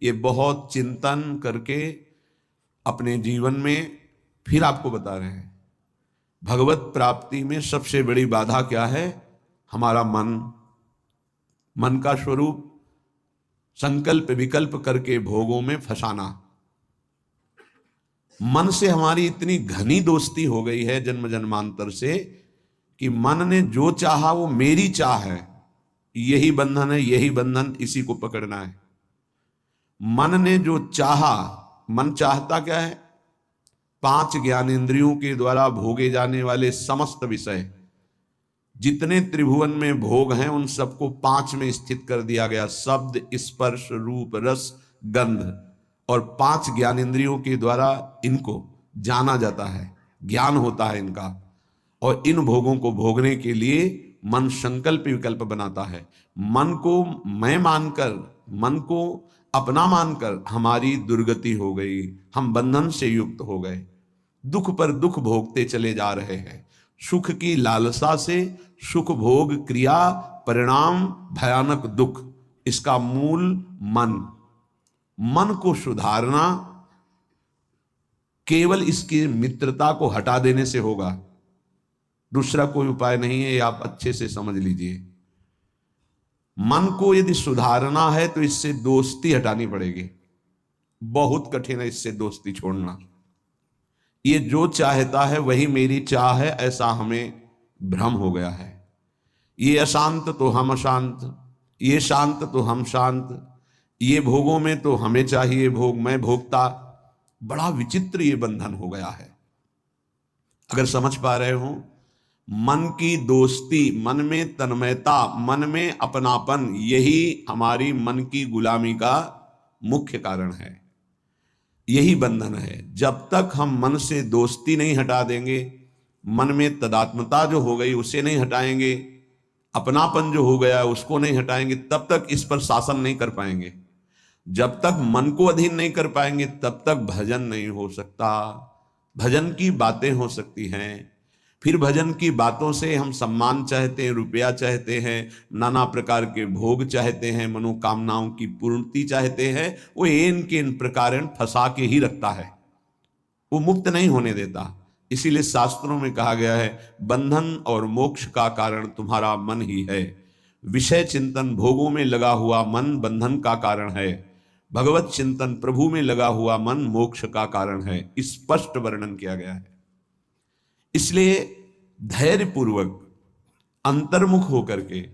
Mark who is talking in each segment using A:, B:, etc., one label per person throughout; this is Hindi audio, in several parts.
A: ये बहुत चिंतन करके अपने जीवन में फिर आपको बता रहे हैं। भगवत प्राप्ति में सबसे बड़ी बाधा क्या है? हमारा मन। मन का स्वरूप संकल्प विकल्प करके भोगों में फंसाना। मन से हमारी इतनी घनी दोस्ती हो गई है जन्म जन्मांतर से कि मन ने जो चाहा वो मेरी चाह है, यही बंधन है, यही बंधन, इसी को पकड़ना है। मन ने जो चाहा, मन चाहता क्या है? 5 ज्ञानेंद्रियों के द्वारा भोगे जाने वाले समस्त विषय, जितने त्रिभुवन में भोग हैं उन सबको 5 में स्थित कर दिया गया। शब्द, स्पर्श, रूप, रस, गंध, और 5 ज्ञानेंद्रियों के द्वारा इनको जाना जाता है, ज्ञान होता है इनका। और इन भोगों को भोगने के लिए मन संकल्प विकल्प बनाता है। मन को मैं मानकर, मन को अपना मानकर हमारी दुर्गति हो गई, हम बंधन से युक्त हो गए, दुख पर दुख भोगते चले जा रहे हैं। सुख की लालसा से सुख भोग क्रिया परिणाम भयानक दुख, इसका मूल मन। मन को सुधारना केवल इसकी मित्रता को हटा देने से होगा, दूसरा कोई उपाय नहीं है। ये आप अच्छे से समझ लीजिए। मन को यदि सुधारना है तो इससे दोस्ती हटानी पड़ेगी। बहुत कठिन है इससे दोस्ती छोड़ना। ये जो चाहता है वही मेरी चाह है, ऐसा हमें भ्रम हो गया है। ये अशांत तो हम अशांत, ये शांत तो हम शांत, ये भोगों में तो हमें चाहिए भोग, मैं भोगता। बड़ा विचित्र ये बंधन हो गया है। अगर समझ पा रहे हो, मन की दोस्ती, मन में तन्मयता, मन में अपनापन, यही हमारी मन की गुलामी का मुख्य कारण है, यही बंधन है। जब तक हम मन से दोस्ती नहीं हटा देंगे, मन में तदात्मता जो हो गई उसे नहीं हटाएंगे, अपनापन जो हो गया उसको नहीं हटाएंगे, तब तक इस पर शासन नहीं कर पाएंगे। जब तक मन को अधीन नहीं कर पाएंगे तब तक भजन नहीं हो सकता। भजन की बातें हो सकती हैं, फिर भजन की बातों से हम सम्मान चाहते हैं, रुपया चाहते हैं, नाना प्रकार के भोग चाहते हैं, मनोकामनाओं की पूर्ति चाहते हैं। वो इन के इन प्रकार फंसा के ही रखता है, वो मुक्त नहीं होने देता। इसीलिए शास्त्रों में कहा गया है, बंधन और मोक्ष का कारण तुम्हारा मन ही है। विषय चिंतन भोगों में लगा हुआ मन बंधन का कारण है, भगवत चिंतन प्रभु में लगा हुआ मन मोक्ष का कारण है। स्पष्ट वर्णन किया गया है। इसलिए धैर्य पूर्वक अंतर्मुख होकर के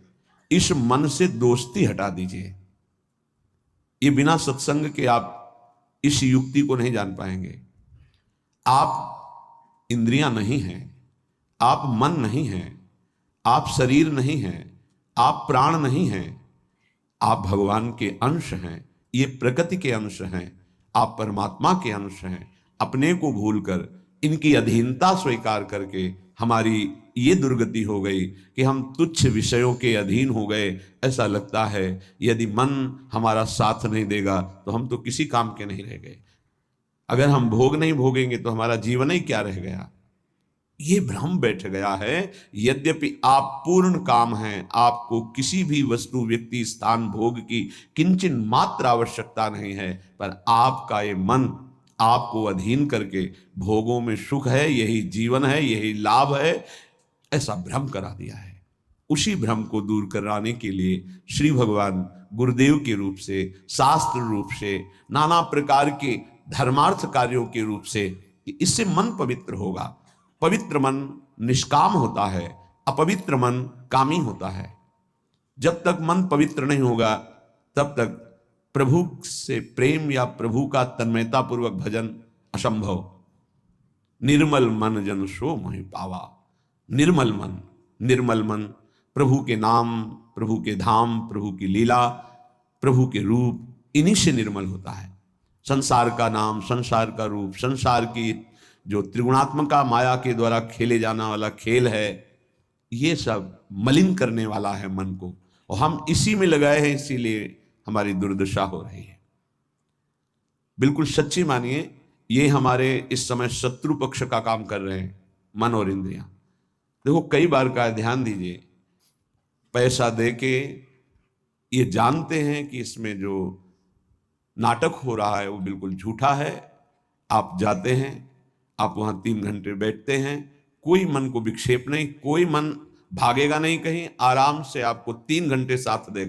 A: इस मन से दोस्ती हटा दीजिए। ये बिना सत्संग के आप इस युक्ति को नहीं जान पाएंगे। आप इंद्रियां नहीं हैं, आप मन नहीं हैं, आप शरीर नहीं हैं, आप प्राण नहीं हैं, आप भगवान के अंश हैं, ये प्रकृति के अंश हैं, आप परमात्मा के अंश हैं। अपने को भूलकर इनकी अधीनता स्वीकार करके हमारी ये दुर्गति हो गई कि हम तुच्छ विषयों के अधीन हो गए। ऐसा लगता है यदि मन हमारा साथ नहीं देगा तो हम तो किसी काम के नहीं रह गए। अगर हम भोग नहीं भोगेंगे तो हमारा जीवन ही क्या रह गया। ये भ्रम बैठ गया है। यद्यपि आप पूर्ण काम हैं, आपको किसी भी वस्तु व्यक्ति स्थान भोग की किंचन मात्र आवश्यकता नहीं है, पर आपका ये मन आपको अधीन करके भोगों में सुख है, यही जीवन है, यही लाभ है, ऐसा भ्रम करा दिया है। उसी भ्रम को दूर कराने के लिए श्री भगवान गुरुदेव के रूप से, शास्त्र रूप से, नाना प्रकार के धर्मार्थ कार्यों के रूप से, इससे मन पवित्र होगा। पवित्र मन निष्काम होता है, अपवित्र मन कामी होता है। जब तक मन पवित्र नहीं होगा तब तक प्रभु से प्रेम या प्रभु का तन्मयता पूर्वक भजन असंभव। निर्मल मन जन सो मोहि पावा। निर्मल मन, निर्मल मन प्रभु के नाम, प्रभु के धाम, प्रभु की लीला, प्रभु के रूप, इन्हीं से निर्मल होता है। संसार का नाम, संसार का रूप, संसार की जो त्रिगुणात्मका माया के द्वारा खेले जाना वाला खेल है, ये सब मलिन करने वाला है मन को, और हम इसी में लगाए हैं, इसीलिए हमारी दुर्दशा हो रही है। बिल्कुल सच्ची मानिए, ये हमारे इस समय शत्रु पक्ष का काम कर रहे हैं, मन और इंद्रियां। देखो कई बार का ध्यान दीजिए, पैसा देके ये जानते हैं कि इसमें जो नाटक हो रहा है वो बिल्कुल झूठा है। आप जाते हैं, आप वहां 3 घंटे बैठते हैं, कोई मन को विक्षेप नहीं, कोई मन भागेगा नहीं कहीं, आराम से आपको 3 घंटे साथ देगा।